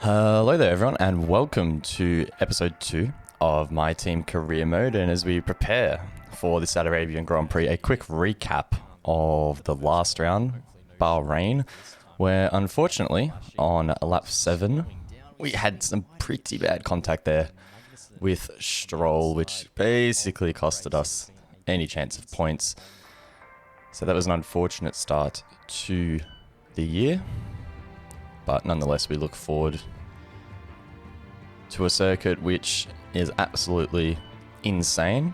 Hello there everyone and welcome to episode 2 of MyTeam career mode, and as we prepare for the Saudi Arabian Grand Prix, a quick recap of the last round, Bahrain, where unfortunately on lap 7 we had some pretty bad contact there with Stroll, which basically costed us any chance of points. So that was an unfortunate start to the year. But nonetheless, we look forward to a circuit which is absolutely insane.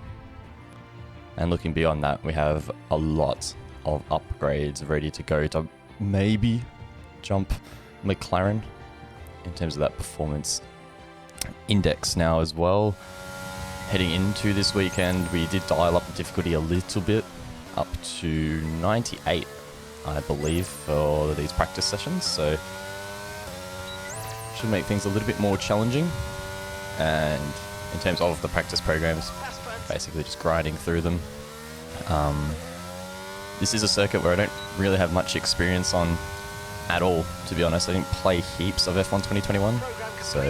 And looking beyond that, we have a lot of upgrades ready to go to maybe jump McLaren in terms of that performance index now as well. Heading into this weekend, we did dial up the difficulty a little bit, up to 98, I believe, for these practice sessions. So should make things a little bit more challenging. And in terms of the practice programs, basically just grinding through them. This is a circuit where I don't really have much experience on at all, to be honest. I didn't play heaps of F1 2021, so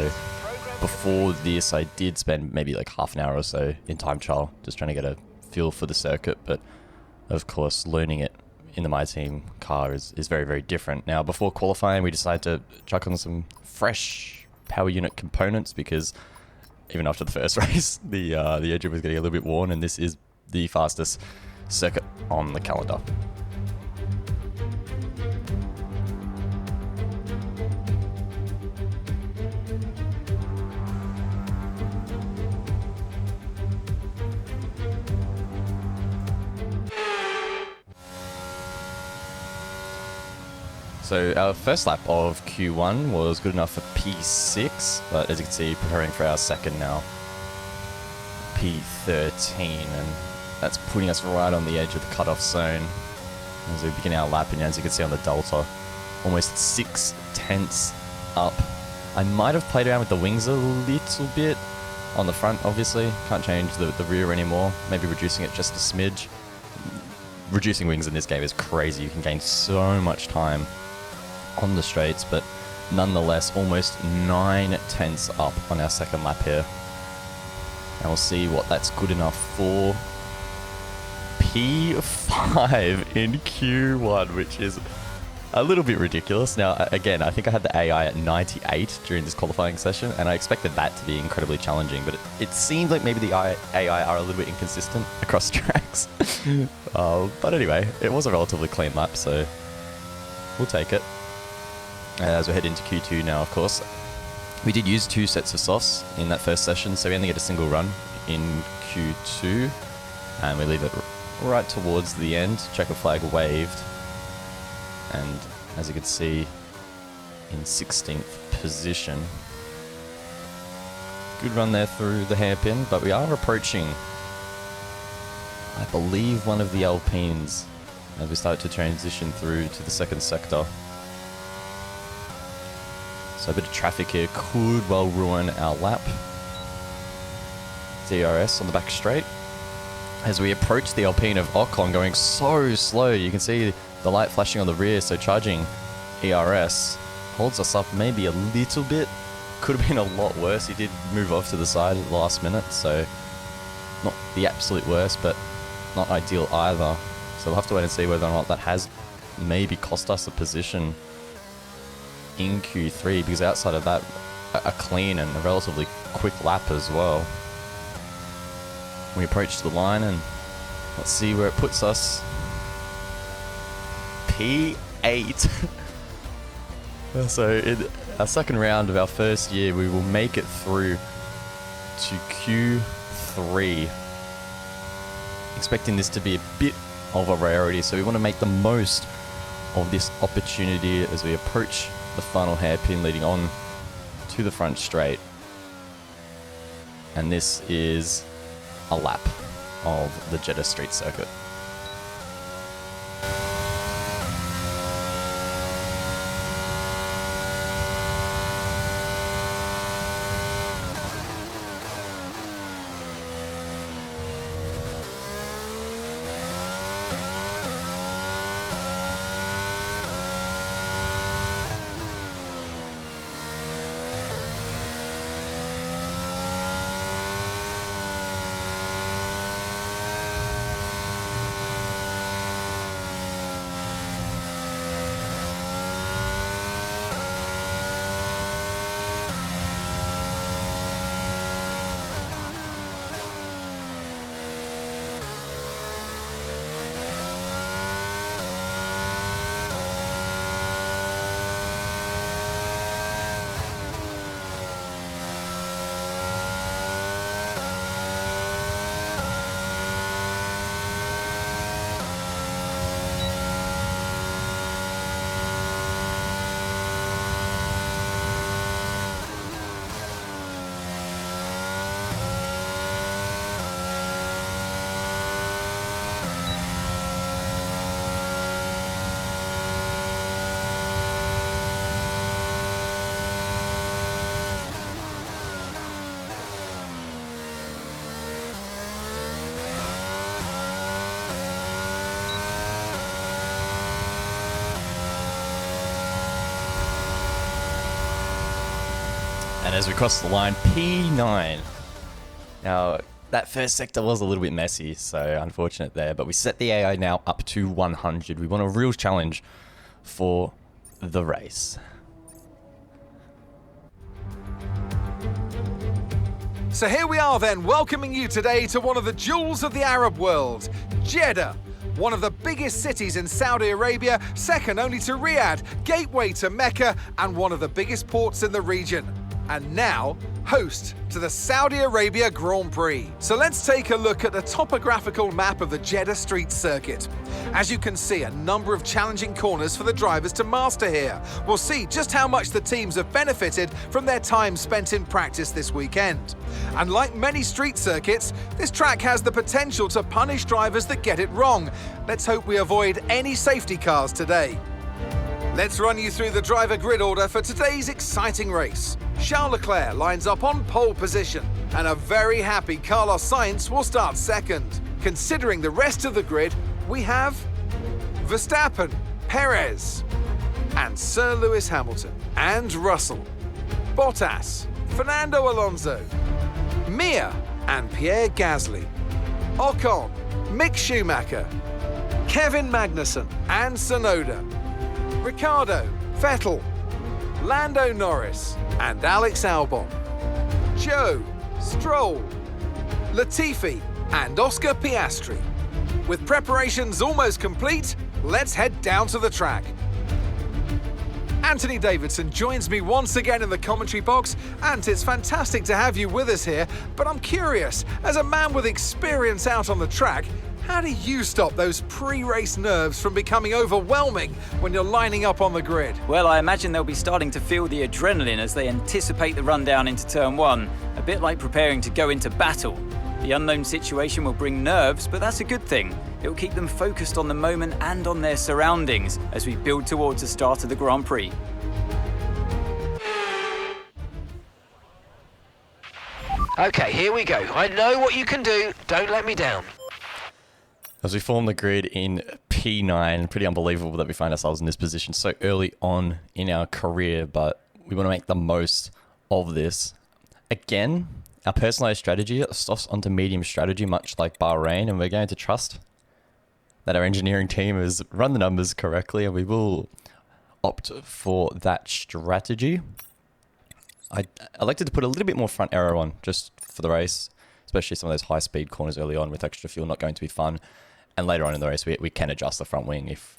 before this I did spend maybe like half an hour or so in time trial just trying to get a feel for the circuit. But of course, learning it in the MyTeam car is very, very different. Now, before qualifying, we decided to chuck on some fresh power unit components because even after the first race, the engine was getting a little bit worn, and this is the fastest circuit on the calendar. So our first lap of Q1 was good enough for P6, but as you can see, preparing for our second now, P13, and that's putting us right on the edge of the cutoff zone as we begin our lap. And as you can see on the Delta, almost 6/10 up. I might have played around with the wings a little bit on the front, obviously. Can't change the rear anymore. Maybe reducing it just a smidge. Reducing wings in this game is crazy. You can gain so much time on the straights, but nonetheless almost 9/10 up on our second lap here, and we'll see what that's good enough for. P5 in Q1, which is a little bit ridiculous. Now again, I think I had the AI at 98 during this qualifying session, and I expected that to be incredibly challenging, but it seems like maybe the AI are a little bit inconsistent across tracks. But anyway, it was a relatively clean lap, so we'll take it. As we head into Q2 now, of course, we did use 2 sets of softs in that first session, so we only get a single run in Q2, and we leave it right towards the end. Checker flag waved, and as you can see, in 16th position. Good run there through the hairpin, but we are approaching, I believe, one of the Alpines as we start to transition through to the second sector. So a bit of traffic here could well ruin our lap. DRS on the back straight. As we approach the Alpine of Ocon, going so slow, you can see the light flashing on the rear, so charging ERS holds us up maybe a little bit. Could have been a lot worse. He did move off to the side at the last minute, so not the absolute worst, but not ideal either. So we'll have to wait and see whether or not that has maybe cost us a position in Q3, because outside of that, a clean and a relatively quick lap as well. We approach the line and let's see where it puts us. P8. So in our second round of our first year, we will make it through to Q3. Expecting this to be a bit of a rarity, so we want to make the most of this opportunity as we approach the final hairpin leading on to the front straight. And this is a lap of the Jeddah Street Circuit. And as we cross the line, P9. Now, that first sector was a little bit messy, so unfortunate there. But we set the AI now up to 100. We want a real challenge for the race. So here we are then, welcoming you today to one of the jewels of the Arab world, Jeddah. One of the biggest cities in Saudi Arabia, second only to Riyadh, gateway to Mecca, and one of the biggest ports in the region. And now, host to the Saudi Arabia Grand Prix. So let's take a look at the topographical map of the Jeddah street circuit. As you can see, a number of challenging corners for the drivers to master here. We'll see just how much the teams have benefited from their time spent in practice this weekend. And like many street circuits, this track has the potential to punish drivers that get it wrong. Let's hope we avoid any safety cars today. Let's run you through the driver grid order for today's exciting race. Charles Leclerc lines up on pole position, and a very happy Carlos Sainz will start second. Considering the rest of the grid, we have Verstappen, Perez, and Sir Lewis Hamilton, and Russell, Bottas, Fernando Alonso, Mir and Pierre Gasly, Ocon, Mick Schumacher, Kevin Magnussen and Tsunoda, Ricciardo, Vettel, Lando Norris and Alex Albon, Joe, Stroll, Latifi and Oscar Piastri. With preparations almost complete, let's head down to the track. Anthony Davidson joins me once again in the commentary box, and it's fantastic to have you with us here, but I'm curious, as a man with experience out on the track, how do you stop those pre-race nerves from becoming overwhelming when you're lining up on the grid? Well, I imagine they'll be starting to feel the adrenaline as they anticipate the rundown into turn one, a bit like preparing to go into battle. The unknown situation will bring nerves, but that's a good thing. It will keep them focused on the moment and on their surroundings as we build towards the start of the Grand Prix. Okay, here we go. I know what you can do. Don't let me down. As we form the grid in P9, pretty unbelievable that we find ourselves in this position so early on in our career, but we want to make the most of this. Again, our personalized strategy stops onto medium strategy, much like Bahrain, and we're going to trust that our engineering team has run the numbers correctly, and we will opt for that strategy. I elected to put a little bit more front aero on just for the race, especially some of those high-speed corners early on with extra fuel not going to be fun. And later on in the race, we can adjust the front wing if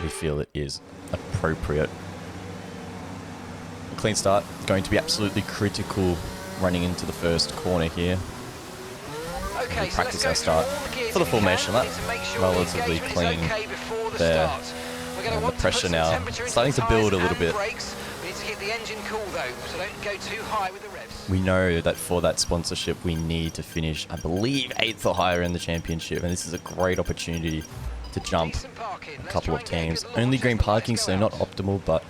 we feel it is appropriate. A clean start is going to be absolutely critical running into the first corner here. Okay, we practice our start for the formation lap, relatively clean there. And the pressure now starting to build a little bit. The engine cool though, so don't go too high with the revs. We know that for that sponsorship we need to finish, I believe, 8th or higher in the championship, and this is a great opportunity to jump a couple of teams. Only green parking, so not optimal, but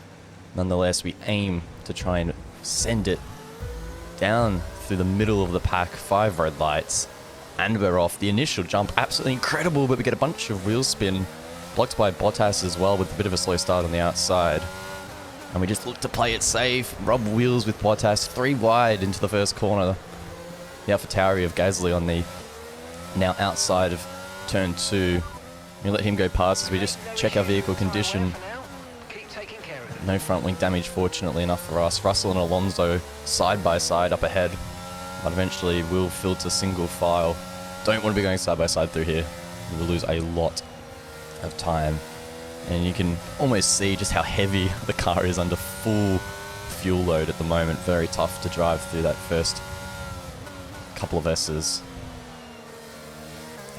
nonetheless we aim to try and send it down through the middle of the pack, 5 red lights, and we're off. The initial jump, absolutely incredible, but we get a bunch of wheel spin, blocked by Bottas as well with a bit of a slow start on the outside. And we just look to play it safe, rub wheels with Bottas, 3 wide into the first corner. The AlphaTauri of Gasly on the now outside of turn 2. We let him go past as we just check our vehicle condition. No front wing damage, fortunately enough for us. Russell and Alonso side by side up ahead, but eventually will filter single file. Don't want to be going side by side through here. We will lose a lot of time. And you can almost see just how heavy the car is under full fuel load at the moment. Very tough to drive through that first couple of S's.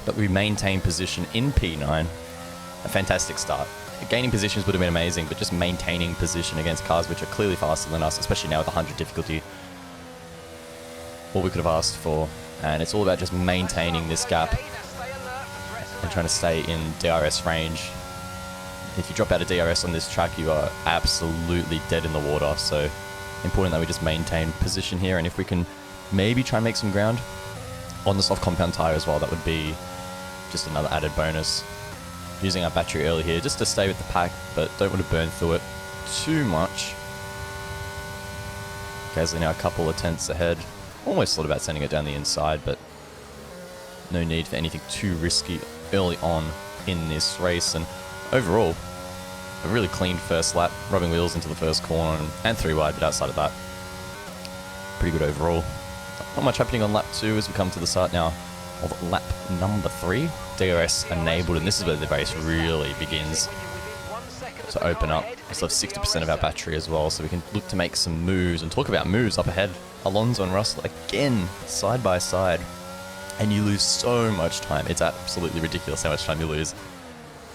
But we maintain position in P9. A fantastic start. Gaining positions would have been amazing, but just maintaining position against cars which are clearly faster than us, especially now with 100 difficulty, all we could have asked for. And it's all about just maintaining this gap and trying to stay in DRS range. If you drop out of DRS on this track, you are absolutely dead in the water. So important that we just maintain position here. And if we can maybe try and make some ground on the soft compound tire as well, that would be just another added bonus. Using our battery early here just to stay with the pack, but don't want to burn through it too much. Gasly now a couple of tenths ahead. Almost thought about sending it down the inside, but no need for anything too risky early on in this race. And overall, a really clean first lap, rubbing wheels into the first corner and 3 wide, but outside of that, pretty good overall. Not much happening on lap 2 as we come to the start now of lap number 3. DRS enabled, and this is where the race really begins to open up. We still have 60% of our battery as well, so we can look to make some moves. And talk about moves up ahead. Alonso and Russell again, side by side. And you lose so much time. It's absolutely ridiculous how much time you lose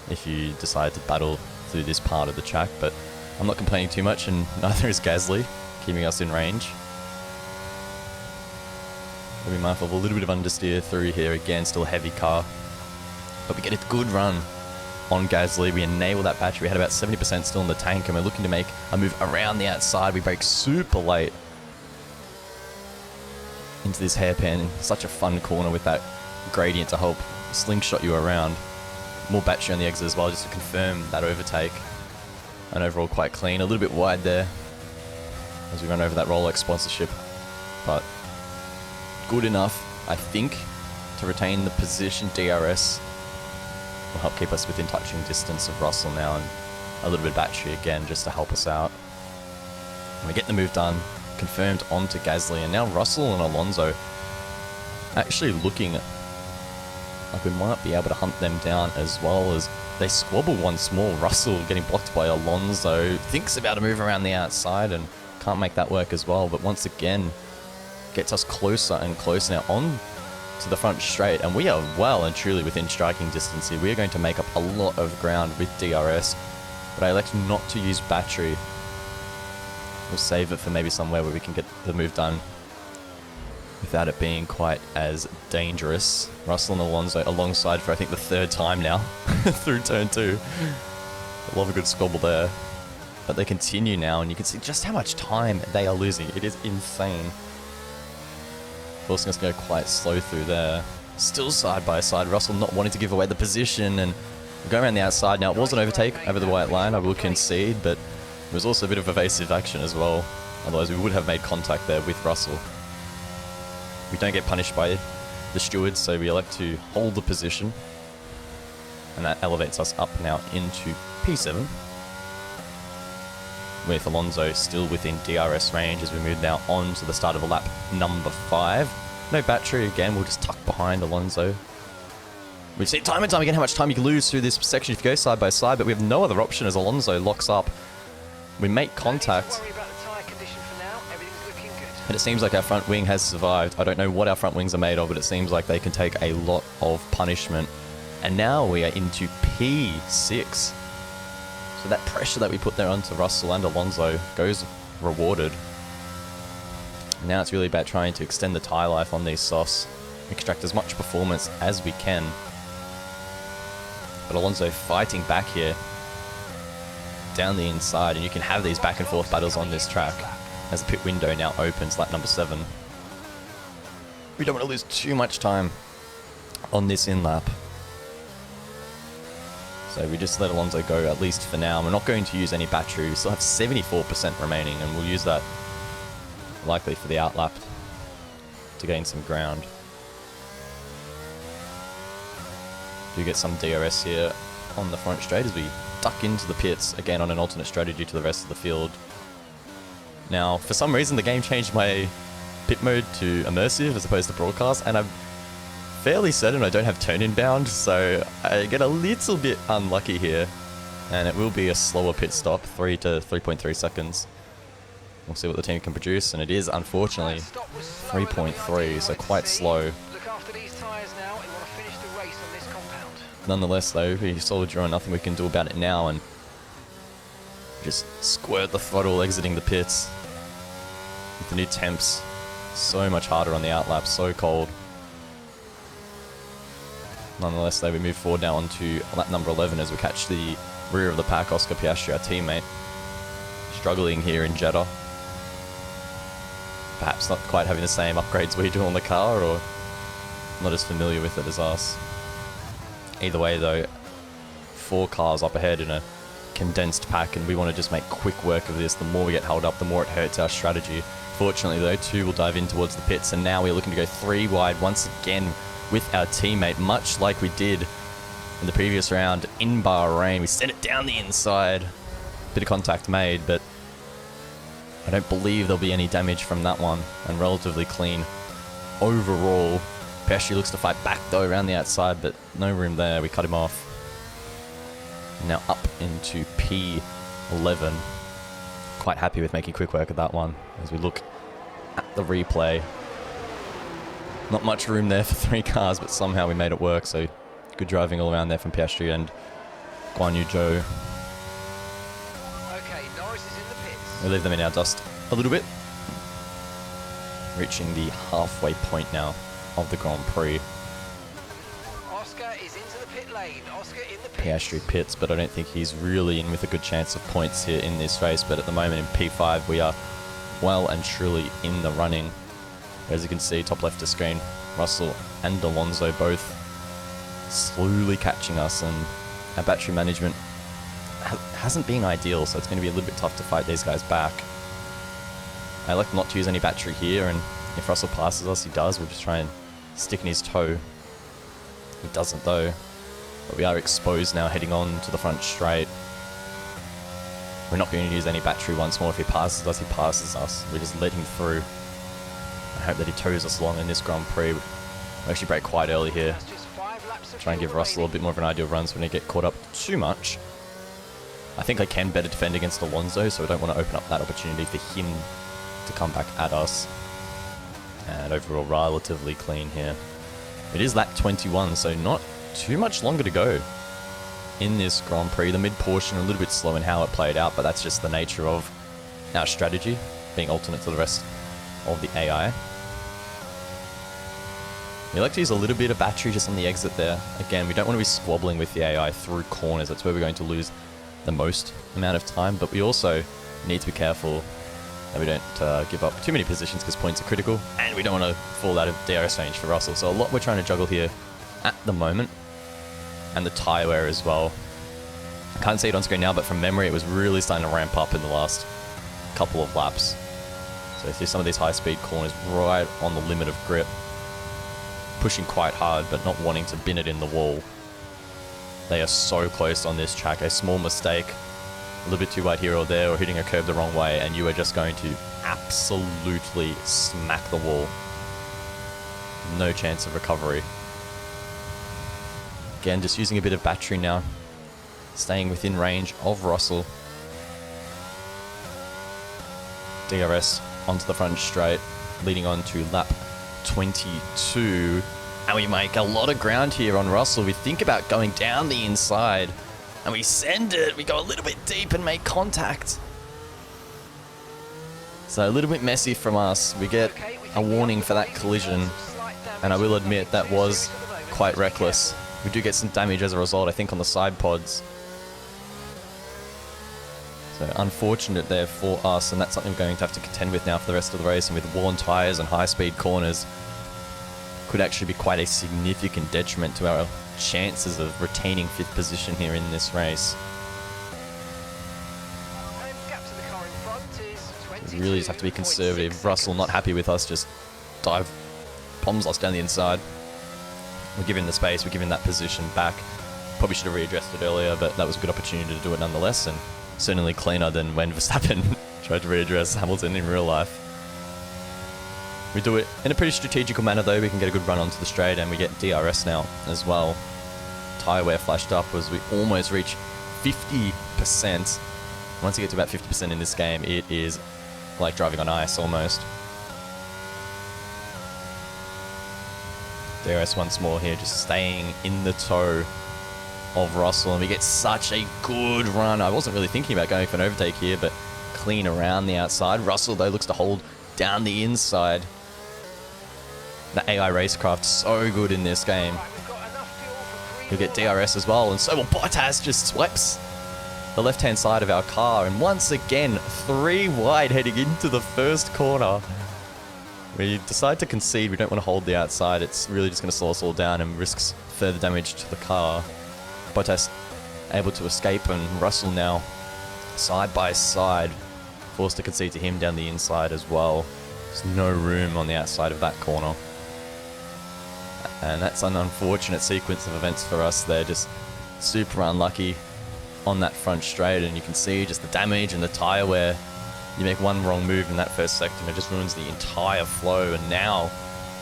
if you decide to battle through this part of the track. But I'm not complaining too much, and neither is Gasly, keeping us in range. We'll be mindful of a little bit of understeer through here again, still a heavy car. But we get a good run on Gasly. We enable that battery. We had about 70% still in the tank, and we're looking to make a move around the outside. We brake super late into this hairpin. Such a fun corner with that gradient to help slingshot you around. More battery on the exit as well, just to confirm that overtake. And overall quite clean. A little bit wide there as we run over that Rolex sponsorship. But good enough, I think, to retain the position. DRS will help keep us within touching distance of Russell now, and a little bit of battery again just to help us out. And we get the move done, confirmed onto Gasly, and now Russell and Alonso actually looking like we might be able to hunt them down, as well as they squabble once more. Russell getting blocked by Alonso, thinks about a move around the outside and can't make that work as well, but once again gets us closer and closer now on to the front straight, and we are well and truly within striking distance here. We are going to make up a lot of ground with DRS, but I elect not to use battery. We'll save it for maybe somewhere where we can get the move done without it being quite as dangerous. Russell and Alonso alongside for I think the 3rd time now through turn 2. I love a good squabble there. But they continue now, and you can see just how much time they are losing. It is insane. Wilson's going to go quite slow through there. Still side by side. Russell not wanting to give away the position, and we're going around the outside now. It was an overtake over the white line, I will concede, but it was also a bit of evasive action as well. Otherwise we would have made contact there with Russell. We don't get punished by the stewards, so we elect to hold the position. And that elevates us up now into P7. With Alonso still within DRS range as we move now on to the start of lap number 5. No battery again, we'll just tuck behind Alonso. We've seen time and time again how much time you can lose through this section if you go side by side, but we have no other option as Alonso locks up. We make contact, and it seems like our front wing has survived. I don't know what our front wings are made of, but it seems like they can take a lot of punishment. And now we are into P6. So that pressure that we put there onto Russell and Alonso goes rewarded. Now it's really about trying to extend the tyre life on these softs, extract as much performance as we can. But Alonso fighting back here down the inside, and you can have these back and forth battles on this track as the pit window now opens, lap number 7. We don't want to lose too much time on this in-lap. So we just let Alonso go, at least for now. We're not going to use any battery. We still have 74% remaining, and we'll use that likely for the outlap to gain some ground. Do get some DRS here on the front straight as we duck into the pits, again on an alternate strategy to the rest of the field. Now, for some reason, the game changed my pit mode to immersive as opposed to broadcast, and I'm fairly certain I don't have turn-in bound, so I get a little bit unlucky here, and it will be a slower pit stop, 3 to 3.3 seconds. We'll see what the team can produce, and it is unfortunately 3.3, so quite slow. Nonetheless though, we saw a draw and nothing we can do about it now, and just squirt the throttle exiting the pits. With the new temps, so much harder on the outlap, so cold. Nonetheless though, we move forward now onto lap number 11 as we catch the rear of the pack. Oscar Piastri, our teammate, struggling here in Jeddah. Perhaps not quite having the same upgrades we do on the car, or not as familiar with it as us. Either way though, 4 cars up ahead in a condensed pack, and we want to just make quick work of this. The more we get held up, the more it hurts our strategy. Fortunately though, 2 will dive in towards the pits, and now we're looking to go 3 wide once again with our teammate, much like we did in the previous round in Bahrain. We sent it down the inside. Bit of contact made, but I don't believe there'll be any damage from that one, and relatively clean overall. Pesci looks to fight back though around the outside, but no room there. We cut him off. Now up into P11. Quite happy with making quick work of that one as we look at the replay. Not much room there for 3 cars, but somehow we made it work. So good driving all around there from Piastri and Guan Yu Zhou. Okay, Norris is in the pits. We leave them in our dust a little bit. Reaching the halfway point now of the Grand Prix. Oscar is into the pit lane. Oscar in the pits. Piastri pits, but I don't think he's really in with a good chance of points here in this race. But at the moment in P5, we are well and truly in the running. As you can see, top left of screen, Russell and Alonso both slowly catching us, and our battery management hasn't been ideal, so it's going to be a little bit tough to fight these guys back. I like not to use any battery here, and if Russell passes us, he does. We'll just try and stick in his toe. He doesn't though, but we are exposed now heading on to the front straight. We're not going to use any battery once more. If he passes us, he passes us. We just let him through. I hope that he tows us along in this Grand Prix. We actually brake quite early here. That's just 5 laps of Try and give Russell a bit more of an ideal run so we don't get caught up too much. I think I can better defend against Alonso, so I don't want to open up that opportunity for him to come back at us. And overall, relatively clean here. It is lap 21, so not too much longer to go in this Grand Prix. The mid portion a little bit slow in how it played out, but that's just the nature of our strategy, being alternate to the rest of the AI. We like to use a little bit of battery just on the exit there. Again, we don't want to be squabbling with the AI through corners. That's where we're going to lose the most amount of time, but we also need to be careful that we don't give up too many positions because points are critical, and we don't want to fall out of DRS range for Russell. So a lot we're trying to juggle here at the moment, and the tyre wear as well. I can't see it on screen now, but from memory it was really starting to ramp up in the last couple of laps. So through some of these high speed corners right on the limit of grip, pushing quite hard but not wanting to bin it in the wall. They are so close on this track. A small mistake, a little bit too wide here or there, or hitting a curb the wrong way, and you are just going to absolutely smack the wall. No chance of recovery. Again, just using a bit of battery now, staying within range of Russell. DRS onto the front straight, leading on to lap 22. And we make a lot of ground here on Russell. We think about going down the inside, and we send it. We go a little bit deep and make contact. So a little bit messy from us. We get a warning for that collision, and I will admit that was quite reckless. We do get some damage as a result, I think, on the side pods. So unfortunate there for us, and that's something we're going to have to contend with now for the rest of the race. And with worn tyres and high-speed corners, could actually be quite a significant detriment to our chances of retaining 5th position here in this race. We really just have to be conservative. Russell, not happy with us, just bombs us down the inside. We're giving the space, we're giving that position back. Probably should have readdressed it earlier, but that was a good opportunity to do it nonetheless, and certainly cleaner than when Verstappen tried to readdress Hamilton in real life. We do it in a pretty strategical manner though. We can get a good run onto the straight, and we get DRS now as well. Tyre wear flashed up as we almost reach 50%. Once you get to about 50% in this game, it is like driving on ice almost. DRS once more here, just staying in the toe of Russell, and we get such a good run. I wasn't really thinking about going for an overtake here, but clean around the outside. Russell though looks to hold down the inside. The AI racecraft so good in this game. He'll get DRS as well, and so will Bottas. Just swipes the left-hand side of our car, and once again 3 wide heading into the first corner. We decide to concede. We don't want to hold the outside. It's really just going to slow us all down and risks further damage to the car. Bottas able to escape, and Russell now side by side, forced to concede to him down the inside as well. There's no room on the outside of that corner. And that's an unfortunate sequence of events for us. They're just super unlucky on that front straight, and you can see just the damage and the tyre wear. You make one wrong move in that first sector, it just ruins the entire flow, and now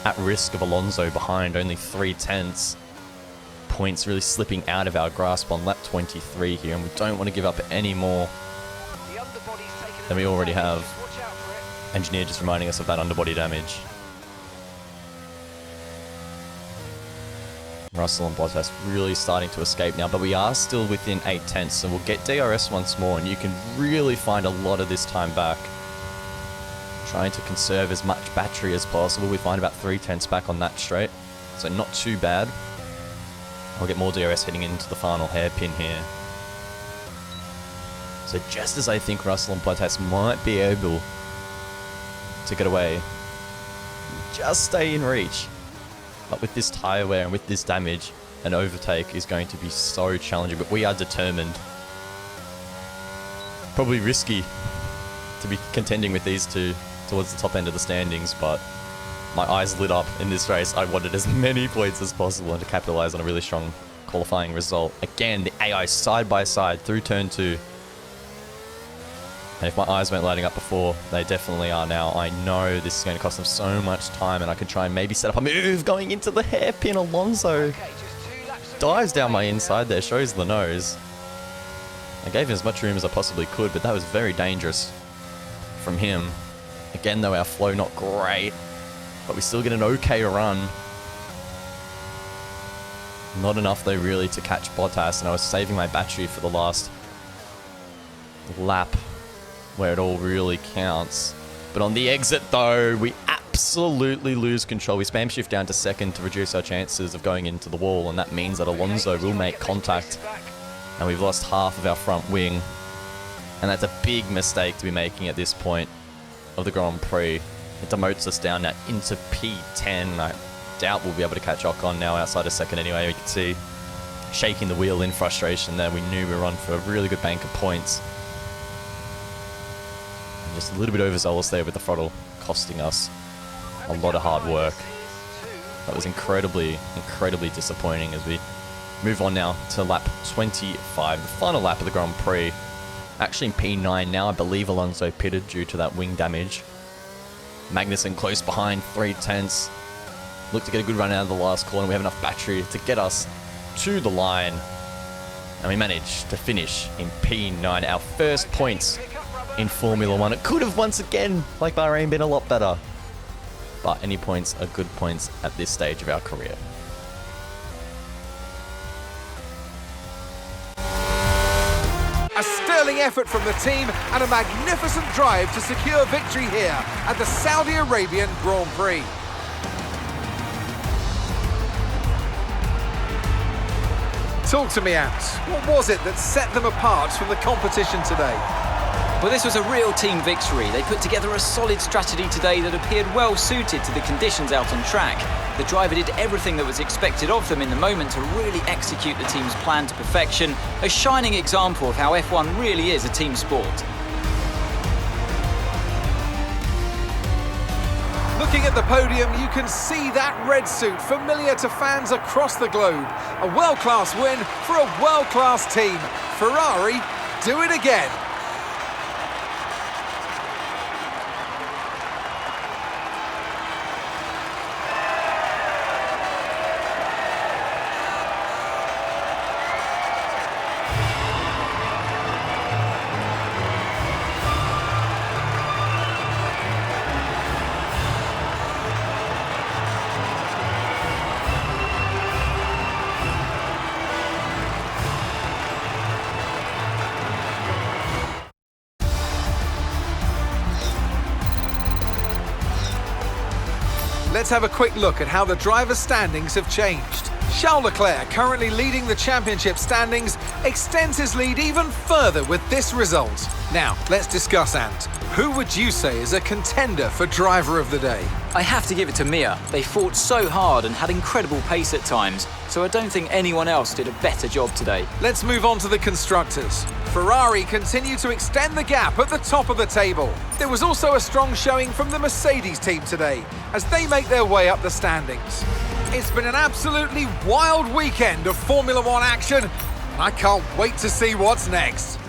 at risk of Alonso behind only 3/10. Points really slipping out of our grasp on lap 23 here, and we don't want to give up any more than we already have. Engineer just reminding us of that underbody damage. Russell and Bottas really starting to escape now, but we are still within 8/10, so we'll get DRS once more, and you can really find a lot of this time back. Trying to conserve as much battery as possible. We find about 3/10 back on that straight, so not too bad. I'll get more DRS heading into the final hairpin here. So just as I think Russell and Bottas might be able to get away, just stay in reach. But with this tyre wear and with this damage, an overtake is going to be so challenging, but we are determined. Probably risky to be contending with these two towards the top end of the standings, but my eyes lit up in this race. I wanted as many points as possible and to capitalize on a really strong qualifying result. Again, the AI side by side through turn 2. And if my eyes weren't lighting up before, they definitely are now. I know this is going to cost them so much time, and I could try and maybe set up a move going into the hairpin. Alonso dives down my inside there, shows the nose. I gave him as much room as I possibly could, but that was very dangerous from him. Again, though, our flow not great, but we still get an okay run. Not enough, though, really, to catch Bottas, and I was saving my battery for the last lap, where it all really counts. But on the exit, though, we absolutely lose control. We spam shift down to second to reduce our chances of going into the wall, and that means that Alonso will make contact, and we've lost half of our front wing. And that's a big mistake to be making at this point of the Grand Prix. It demotes us down now into P10. I doubt we'll be able to catch Ocon now outside of second anyway. We can see shaking the wheel in frustration there. We knew we were on for a really good bank of points. Just a little bit overzealous there with the throttle, costing us a lot of hard work. That was incredibly, incredibly disappointing as we move on now to lap 25, the final lap of the Grand Prix. Actually in P9 now, I believe Alonso pitted due to that wing damage. Magnussen close behind, 3/10. Look to get a good run out of the last corner. We have enough battery to get us to the line. And we managed to finish in P9, our first points in Formula 1. It could have once again, like Bahrain, been a lot better. But any points are good points at this stage of our career. A sterling effort from the team and a magnificent drive to secure victory here at the Saudi Arabian Grand Prix. Talk to me, Ant. What was it that set them apart from the competition today? Well, this was a real team victory. They put together a solid strategy today that appeared well suited to the conditions out on track. The driver did everything that was expected of them in the moment to really execute the team's plan to perfection, a shining example of how F1 really is a team sport. Looking at the podium, you can see that red suit familiar to fans across the globe. A world-class win for a world-class team. Ferrari, do it again. Let's have a quick look at how the driver standings have changed. Charles Leclerc, currently leading the championship standings, extends his lead even further with this result. Now, let's discuss, Ant. Who would you say is a contender for driver of the day? I have to give it to Mia. They fought so hard and had incredible pace at times, so I don't think anyone else did a better job today. Let's move on to the constructors. Ferrari continue to extend the gap at the top of the table. There was also a strong showing from the Mercedes team today as they make their way up the standings. It's been an absolutely wild weekend of Formula One action, and I can't wait to see what's next.